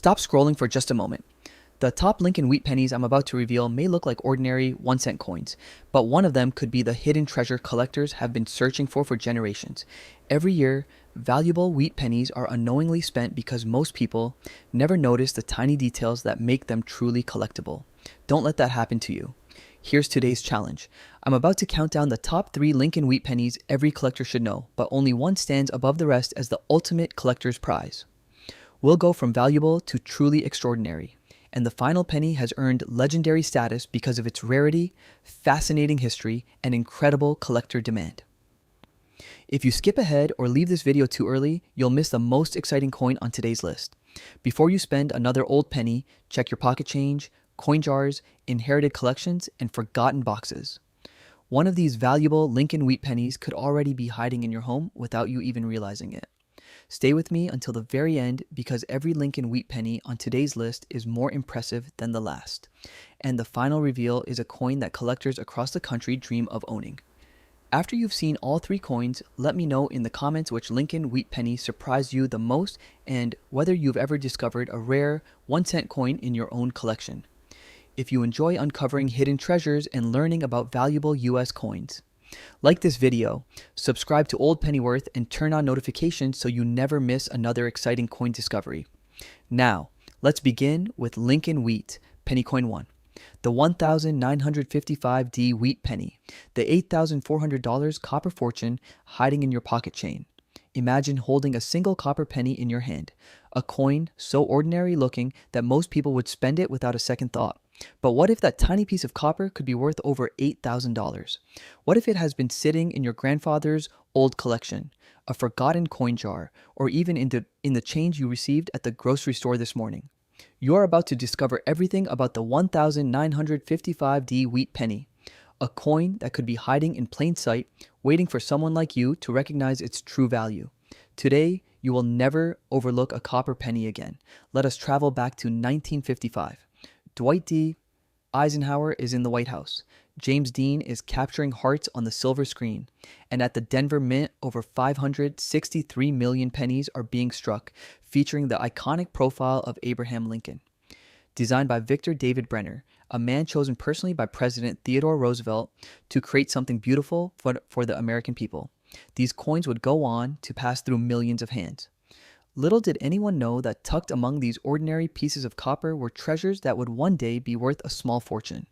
Stop scrolling for just a moment. The top Lincoln wheat pennies I'm about to reveal may look like ordinary 1-cent coins, but one of them could be the hidden treasure collectors have been searching for generations. Every year, valuable wheat pennies are unknowingly spent because most people never notice the tiny details that make them truly collectible. Don't let that happen to you. Here's today's challenge. I'm about to count down the top 3 Lincoln wheat pennies every collector should know, but only one stands above the rest as the ultimate collector's prize. We'll go from valuable to truly extraordinary, and the final penny has earned legendary status because of its rarity, fascinating history, and incredible collector demand. If you skip ahead or leave this video too early, you'll miss the most exciting coin on today's list. Before you spend another old penny, check your pocket change, coin jars, inherited collections, and forgotten boxes. One of these valuable Lincoln wheat pennies could already be hiding in your home without you even realizing it. Stay with me until the very end because every Lincoln wheat penny on today's list is more impressive than the last. And the final reveal is a coin that collectors across the country dream of owning. After you've seen all 3 coins, let me know in the comments which Lincoln wheat penny surprised you the most and whether you've ever discovered a rare 1-cent coin in your own collection. If you enjoy uncovering hidden treasures and learning about valuable US coins, like this video, subscribe to Old Pennyworth, and turn on notifications so you never miss another exciting coin discovery. Now, let's begin with Lincoln Wheat, Penny Coin 1. The 1955D wheat penny, the $8,400 copper fortune hiding in your pocket chain. Imagine holding a single copper penny in your hand, a coin so ordinary looking that most people would spend it without a second thought. But what if that tiny piece of copper could be worth over $8,000? What if it has been sitting in your grandfather's old collection, a forgotten coin jar, or even in the change you received at the grocery store this morning? You're about to discover everything about the 1955D wheat penny, a coin that could be hiding in plain sight, waiting for someone like you to recognize its true value. Today, you will never overlook a copper penny again. Let us travel back to 1955. Dwight D. Eisenhower is in the White House. James Dean is capturing hearts on the silver screen. And at the Denver Mint, over 563 million pennies are being struck, featuring the iconic profile of Abraham Lincoln. Designed by Victor David Brenner, a man chosen personally by President Theodore Roosevelt to create something beautiful for the American people. These coins would go on to pass through millions of hands. Little did anyone know that tucked among these ordinary pieces of copper were treasures that would one day be worth a small fortune.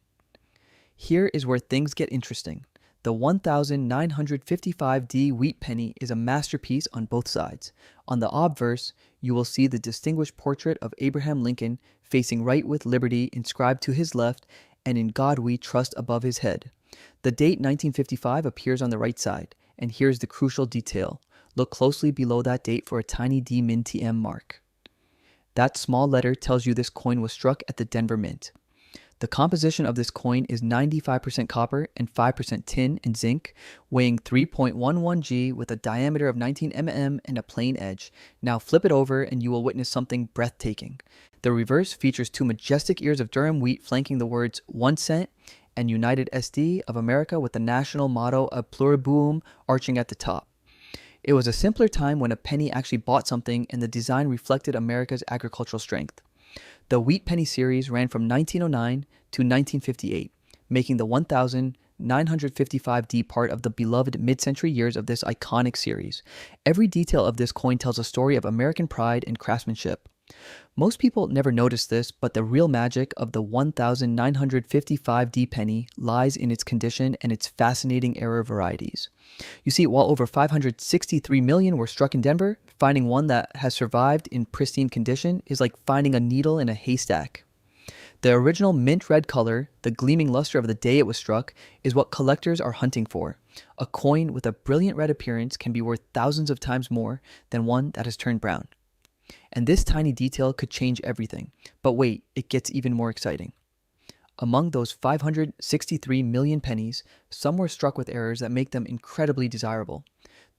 Here is where things get interesting. The 1955D wheat penny is a masterpiece on both sides. On the obverse, you will see the distinguished portrait of Abraham Lincoln facing right with liberty inscribed to his left and in God we trust above his head. The date 1955 appears on the right side, and here's the crucial detail. Look closely below that date for a tiny D Min TM mark. That small letter tells you this coin was struck at the Denver Mint. The composition of this coin is 95% copper and 5% tin and zinc, weighing 3.11 G with a diameter of 19 mm and a plain edge. Now flip it over and you will witness something breathtaking. The reverse features 2 majestic ears of Durham wheat flanking the words 1 cent and United SD of America with the national motto of Pluriboom arching at the top. It was a simpler time when a penny actually bought something and the design reflected America's agricultural strength. The wheat penny series ran from 1909 to 1958, making the 1955D part of the beloved mid-century years of this iconic series. Every detail of this coin tells a story of American pride and craftsmanship. Most people never notice this, but the real magic of the 1955D penny lies in its condition and its fascinating era varieties. You see, while over 563 million were struck in Denver, finding one that has survived in pristine condition is like finding a needle in a haystack. The original mint red color, the gleaming luster of the day it was struck, is what collectors are hunting for. A coin with a brilliant red appearance can be worth thousands of times more than one that has turned brown. And this tiny detail could change everything. But wait, it gets even more exciting. Among those 563 million pennies, some were struck with errors that make them incredibly desirable.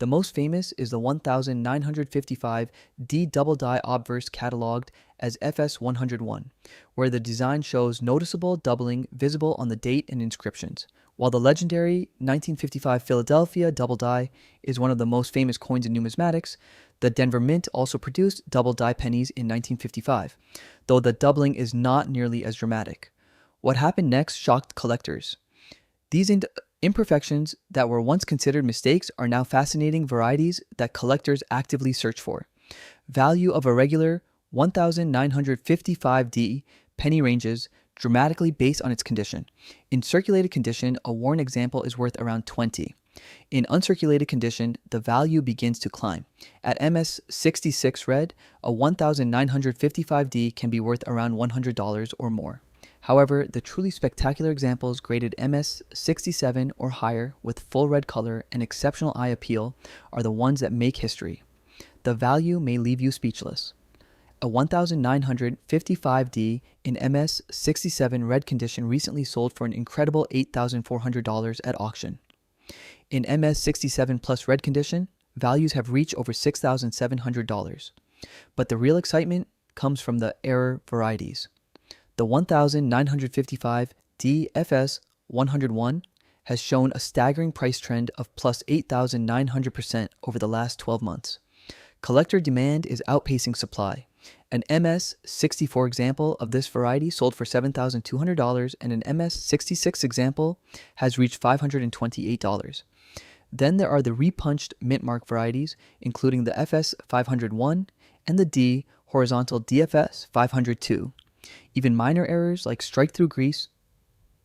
The most famous is the 1955 D double die obverse cataloged as FS101, where the design shows noticeable doubling visible on the date and inscriptions. While the legendary 1955 Philadelphia double die is one of the most famous coins in numismatics, The Denver Mint also produced double die pennies in 1955, though the doubling is not nearly as dramatic. What happened next shocked collectors. These imperfections that were once considered mistakes are now fascinating varieties that collectors actively search for. Value of a regular 1955D penny ranges dramatically based on its condition. In circulated condition, a worn example is worth around 20. In uncirculated condition, the value begins to climb. At MS66 red, a 1955D can be worth around $100 or more. However, the truly spectacular examples graded MS67 or higher with full red color and exceptional eye appeal are the ones that make history. The value may leave you speechless. A 1955D in MS67 red condition recently sold for an incredible $8,400 at auction. In MS67 plus red condition, values have reached over $6,700. But the real excitement comes from the error varieties. The 1955 DFS 101 has shown a staggering price trend of plus 8,900% over the last 12 months. Collector demand is outpacing supply. An MS64 example of this variety sold for $7,200 and an MS66 example has reached $528. Then there are the repunched mint mark varieties, including the FS 501 and the D horizontal DFS 502. Even minor errors like strike-through grease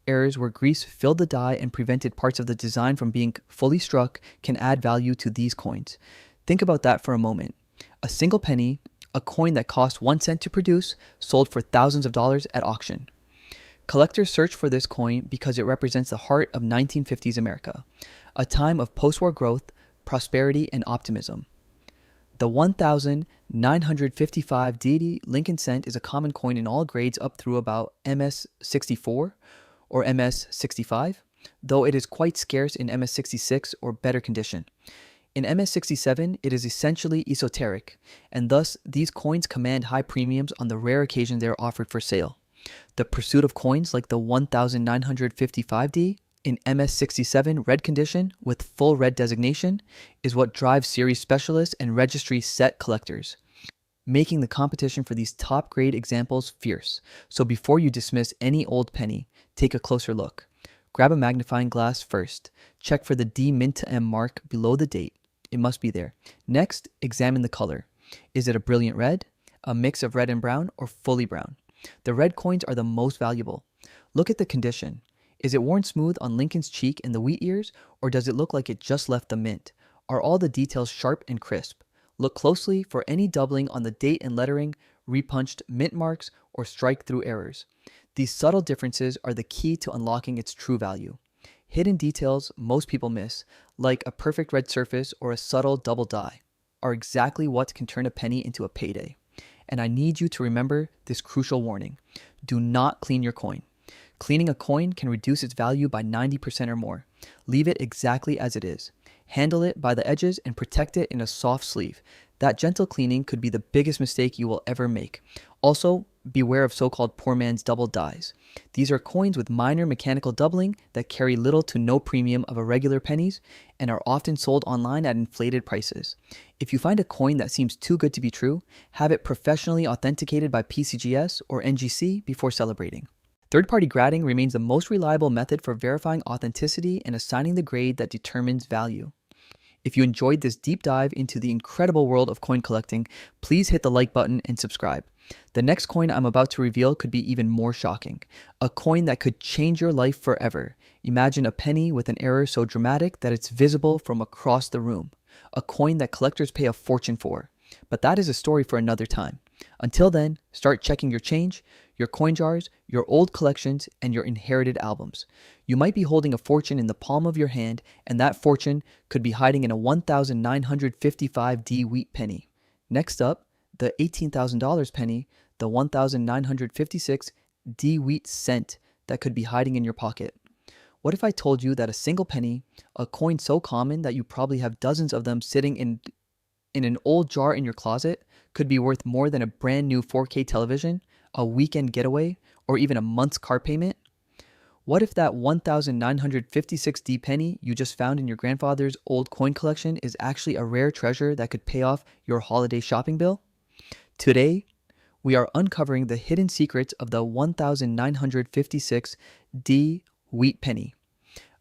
errors where grease filled the die and prevented parts of the design from being fully struck can add value to these coins. Think about that for a moment. A single penny, a coin that cost 1 cent to produce, sold for thousands of dollars at auction. Collectors search for this coin because it represents the heart of 1950s America, a time of post-war growth, prosperity, and optimism. The 1955 deity Lincoln cent is a common coin in all grades up through about MS64 or MS65, though it is quite scarce in MS66 or better condition. In MS67, it is essentially esoteric, and thus these coins command high premiums on the rare occasion they are offered for sale. The pursuit of coins like the 1955D in MS67 red condition with full red designation is what drives series specialists and registry set collectors, making the competition for these top grade examples fierce. So before you dismiss any old penny, take a closer look. Grab a magnifying glass first. Check for the D mint to M mark below the date. It must be there. Next, examine the color. Is it a brilliant red, a mix of red and brown, or fully brown? The red coins are the most valuable. Look at the condition. Is it worn smooth on Lincoln's cheek and the wheat ears, or does it look like it just left the mint? Are all the details sharp and crisp? Look closely for any doubling on the date and lettering, repunched mint marks, or strike-through errors. These subtle differences are the key to unlocking its true value. Hidden details most people miss, like a perfect red surface or a subtle double die, are exactly what can turn a penny into a payday. And I need you to remember this crucial warning. Do not clean your coin. Cleaning a coin can reduce its value by 90% or more. Leave it exactly as it is. Handle it by the edges and protect it in a soft sleeve. That gentle cleaning could be the biggest mistake you will ever make. Also, beware of so-called poor man's double dies. These are coins with minor mechanical doubling that carry little to no premium of irregular pennies and are often sold online at inflated prices. If you find a coin that seems too good to be true, have it professionally authenticated by PCGS or NGC before celebrating. Third-party grading remains the most reliable method for verifying authenticity and assigning the grade that determines value. If you enjoyed this deep dive into the incredible world of coin collecting, please hit the like button and subscribe. The next coin I'm about to reveal could be even more shocking. A coin that could change your life forever. Imagine a penny with an error so dramatic that it's visible from across the room. A coin that collectors pay a fortune for. But that is a story for another time. Until then, start checking your change, your coin jars, your old collections, and your inherited albums. You might be holding a fortune in the palm of your hand, and that fortune could be hiding in a 1955D wheat penny. Next up, the $18,000 penny, the 1956D wheat cent that could be hiding in your pocket. What if I told you that a single penny, a coin so common that you probably have dozens of them sitting in an old jar in your closet, could be worth more than a brand new 4K television, a weekend getaway, or even a month's car payment? What if that 1956D penny you just found in your grandfather's old coin collection is actually a rare treasure that could pay off your holiday shopping bill? Today, we are uncovering the hidden secrets of the 1956D wheat penny,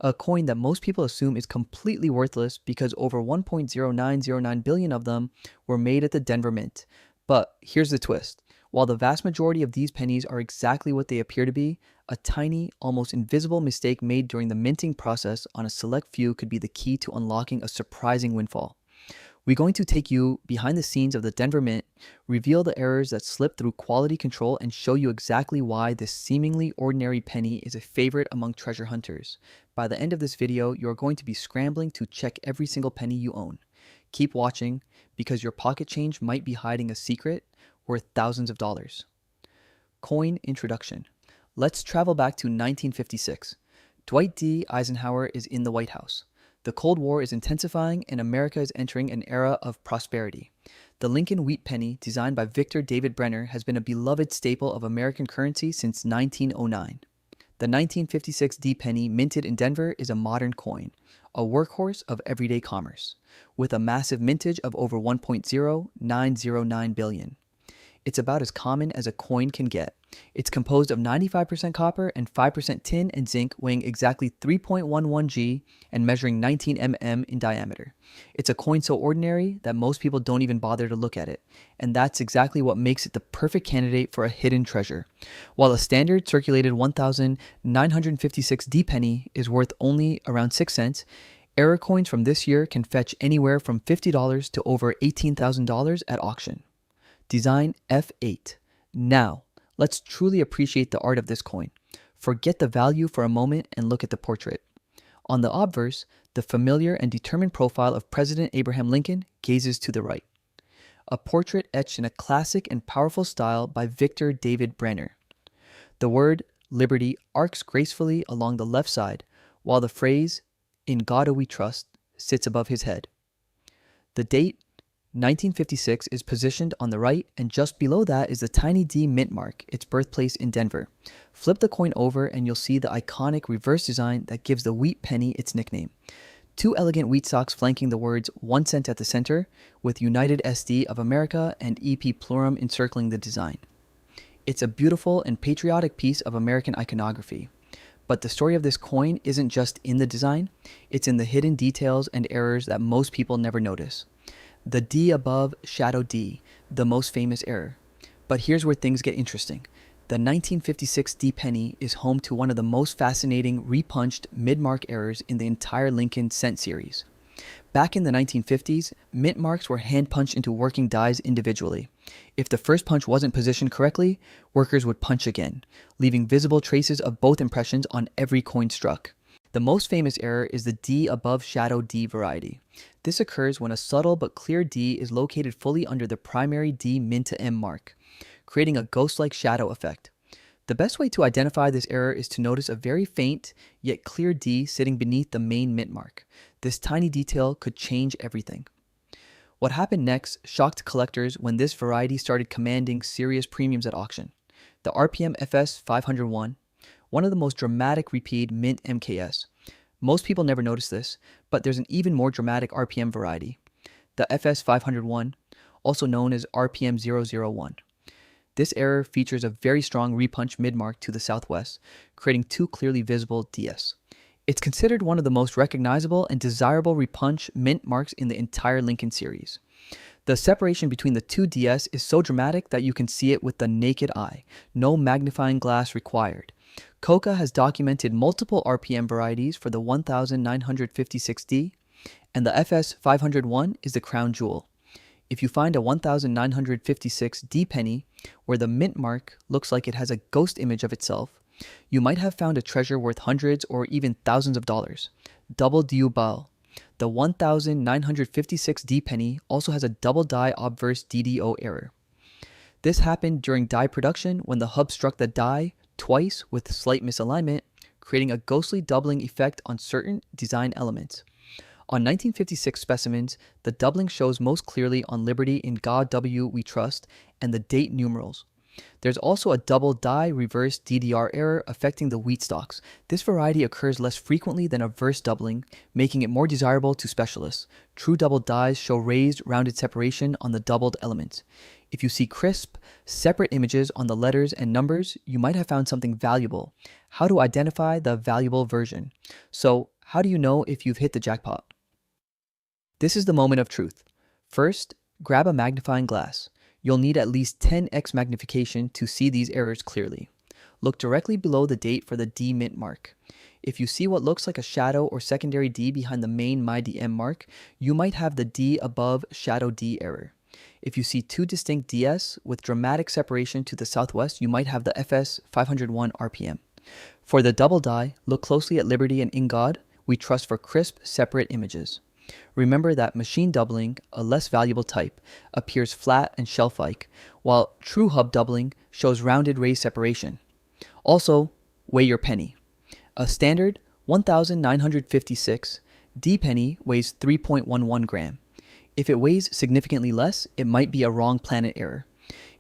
a coin that most people assume is completely worthless because over 1.0909 billion of them were made at the Denver Mint. But here's the twist. While the vast majority of these pennies are exactly what they appear to be, a tiny, almost invisible mistake made during the minting process on a select few could be the key to unlocking a surprising windfall. We're going to take you behind the scenes of the Denver Mint, reveal the errors that slipped through quality control, and show you exactly why this seemingly ordinary penny is a favorite among treasure hunters. By the end of this video, you're going to be scrambling to check every single penny you own. Keep watching, because your pocket change might be hiding a secret worth thousands of dollars. Coin introduction. Let's travel back to 1956. Dwight D. Eisenhower is in the White House. The Cold War is intensifying and America is entering an era of prosperity. The Lincoln Wheat Penny, designed by Victor David Brenner, has been a beloved staple of American currency since 1909. The 1956D penny, minted in Denver, is a modern coin, a workhorse of everyday commerce, with a massive mintage of over 1.0909 billion. It's about as common as a coin can get. It's composed of 95% copper and 5% tin and zinc, weighing exactly 3.11 g and measuring 19 mm in diameter. It's a coin so ordinary that most people don't even bother to look at it, and that's exactly what makes it the perfect candidate for a hidden treasure. While a standard circulated 1956D penny is worth only around 6 cents, error coins from this year can fetch anywhere from $50 to over $18,000 at auction. Design F8. Now, let's truly appreciate the art of this coin. Forget the value for a moment and look at the portrait. On the obverse, the familiar and determined profile of President Abraham Lincoln gazes to the right. A portrait etched in a classic and powerful style by Victor David Brenner. The word liberty arcs gracefully along the left side, while the phrase, "In God do we trust," sits above his head. The date, 1956, is positioned on the right, and just below that is the tiny D mint mark, its birthplace in Denver. Flip the coin over and you'll see the iconic reverse design that gives the wheat penny its nickname. Two elegant wheat stalks flanking the words 1 cent at the center, with United SD of America and EP Plurum encircling the design. It's a beautiful and patriotic piece of American iconography. But the story of this coin isn't just in the design, it's in the hidden details and errors that most people never notice. The D above shadow D, the most famous error. But here's where things get interesting. The 1956D penny is home to one of the most fascinating repunched mid-mark errors in the entire Lincoln cent series. Back in the 1950s, mint marks were hand-punched into working dies individually. If the first punch wasn't positioned correctly, workers would punch again, leaving visible traces of both impressions on every coin struck. The most famous error is the D above shadow D variety. This occurs when a subtle but clear D is located fully under the primary D min to M mark, creating a ghost-like shadow effect. The best way to identify this error is to notice a very faint yet clear D sitting beneath the main mint mark. This tiny detail could change everything. What happened next shocked collectors when this variety started commanding serious premiums at auction. The RPM FS 501, one of the most dramatic repeat mint MKS. Most people never notice this, but there's an even more dramatic RPM variety, the FS 501, also known as RPM 001. This error features a very strong repunch mid-mark to the southwest, creating two clearly visible DS. It's considered one of the most recognizable and desirable repunch mint marks in the entire Lincoln series. The separation between the two DS is so dramatic that you can see it with the naked eye, no magnifying glass required. Coca has documented multiple RPM varieties for the 1956D, and the FS 501 is the crown jewel. If you find a 1956D penny where the mint mark looks like it has a ghost image of itself, you might have found a treasure worth hundreds or even thousands of dollars. Double Diubal. The 1956D penny also has a double die obverse DDO error. This happened during die production when the hub struck the die twice with slight misalignment, creating a ghostly doubling effect on certain design elements. On 1956 specimens, the doubling shows most clearly on Liberty in God W We Trust and the date numerals. There's also a double die reverse DDR error affecting the wheat stalks. This variety occurs less frequently than a verse doubling, making it more desirable to specialists. True double dies show raised, rounded separation on the doubled elements. If you see crisp, separate images on the letters and numbers, you might have found something valuable. How to identify the valuable version. So, how do you know if you've hit the jackpot? This is the moment of truth. First, grab a magnifying glass. You'll need at least 10x magnification to see these errors clearly. Look directly below the date for the D mint mark. If you see what looks like a shadow or secondary D behind the main MyDM mark, you might have the D above shadow D error. If you see two distinct DS with dramatic separation to the southwest, you might have the FS 501 RPM. For the double die, look closely at Liberty and In God. We trust for crisp, separate images. Remember that machine doubling, a less valuable type, appears flat and shelf-like, while true hub doubling shows rounded raised separation. Also, weigh your penny. A standard 1956 D penny weighs 3.11 gram. If it weighs significantly less, it might be a wrong planet error.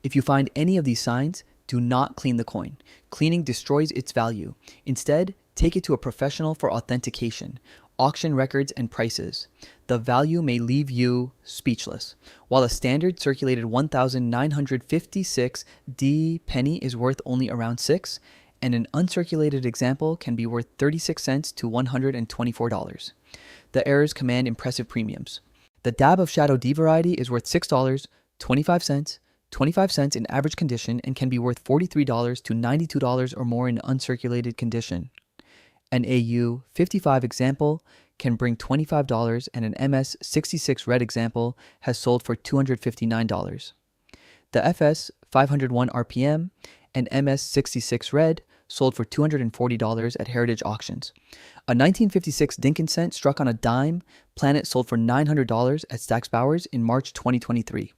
If you find any of these signs, do not clean the coin. Cleaning destroys its value. Instead, take it to a professional for authentication. Auction records and prices. The value may leave you speechless. While a standard circulated 1956 D penny is worth only around 6, and an uncirculated example can be worth 36 cents to $124. The errors command impressive premiums. The dab of Shadow D variety is worth $6, 25 cents in average condition, and can be worth $43 to $92 or more in uncirculated condition. An AU 55 example can bring $25, and an MS 66 red example has sold for $259. The FS 501 RPM and MS 66 red sold for $240 at Heritage Auctions. A 1956 Dinkin cent struck on a dime planet sold for $900 at Stack's Bowers in March 2023.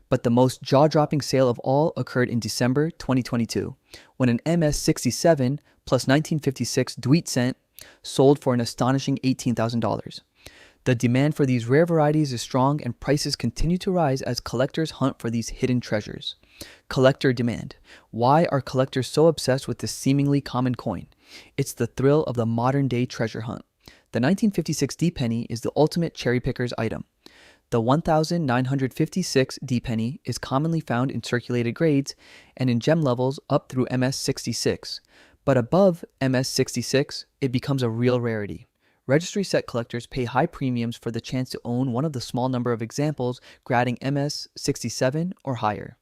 But the most jaw-dropping sale of all occurred in December 2022, when an MS-67 plus 1956 Dweet cent sold for an astonishing $18,000. The demand for these rare varieties is strong, and prices continue to rise as collectors hunt for these hidden treasures. Collector demand. Why are collectors so obsessed with this seemingly common coin? It's the thrill of the modern-day treasure hunt. The 1956 D penny is the ultimate cherry picker's item. The 1956 D penny is commonly found in circulated grades and in gem levels up through MS66, but above MS66, it becomes a real rarity. Registry set collectors pay high premiums for the chance to own one of the small number of examples grading MS67 or higher.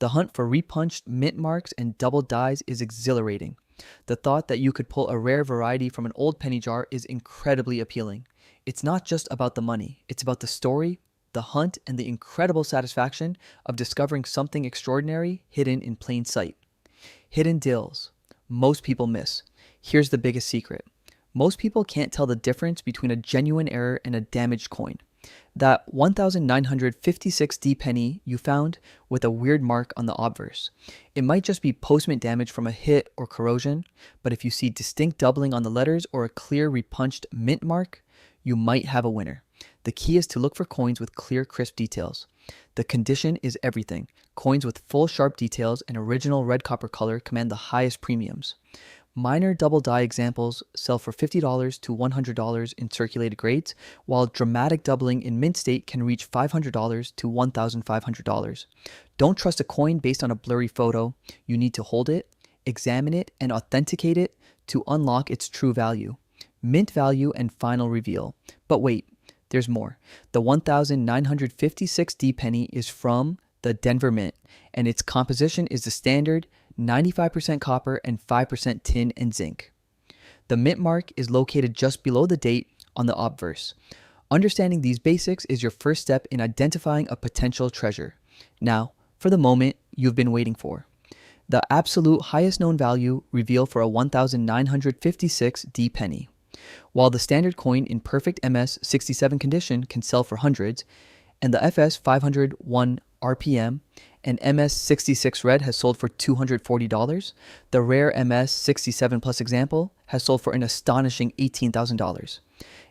The hunt for repunched mint marks and double dies is exhilarating. The thought that you could pull a rare variety from an old penny jar is incredibly appealing. It's not just about the money, it's about the story, the hunt, and the incredible satisfaction of discovering something extraordinary hidden in plain sight. Hidden deals. Most people miss. Here's the biggest secret. Most people can't tell the difference between a genuine error and a damaged coin. That 1956 D penny you found with a weird mark on the obverse. It might just be postment damage from a hit or corrosion, but if you see distinct doubling on the letters or a clear repunched mint mark, you might have a winner. The key is to look for coins with clear, crisp details. The condition is everything. Coins with full, sharp details and original red copper color command the highest premiums. Minor double die examples sell for $50 to $100 in circulated grades, while dramatic doubling in mint state can reach $500 to $1,500. Don't trust a coin based on a blurry photo. You need to hold it, examine it, and authenticate it to unlock its true value. Mint value and final reveal. But wait, there's more. The 1956 D penny is from the Denver Mint, and its composition is the standard 95% copper and 5% tin and zinc. The mint mark is located just below the date on the obverse. Understanding these basics is your first step in identifying a potential treasure. Now, for the moment you've been waiting for. The absolute highest known value reveal for a 1956 D penny. While the standard coin in perfect MS67 condition can sell for hundreds, and the FS 501 RPM and MS66 red has sold for $240, the rare MS67 plus example has sold for an astonishing $18,000.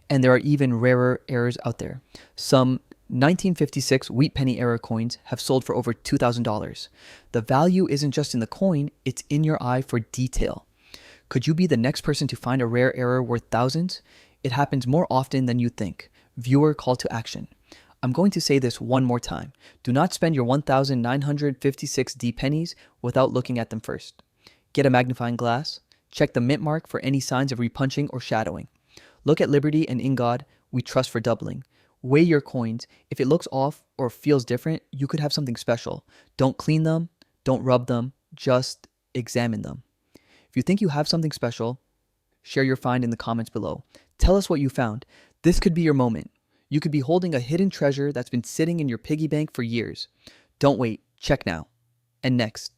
And there are even rarer errors out there. Some 1956 wheat penny era coins have sold for over $2,000. The value isn't just in the coin, it's in your eye for detail. Could you be the next person to find a rare error worth thousands? It happens more often than you think. Viewer call to action. I'm going to say this one more time. Do not spend your 1,956 D pennies without looking at them first. Get a magnifying glass. Check the mint mark for any signs of repunching or shadowing. Look at Liberty and In God We Trust for doubling. Weigh your coins. If it looks off or feels different, you could have something special. Don't clean them. Don't rub them. Just examine them. If you think you have something special, share your find in the comments below. Tell us what you found. This could be your moment. You could be holding a hidden treasure that's been sitting in your piggy bank for years. Don't wait. Check now. And next.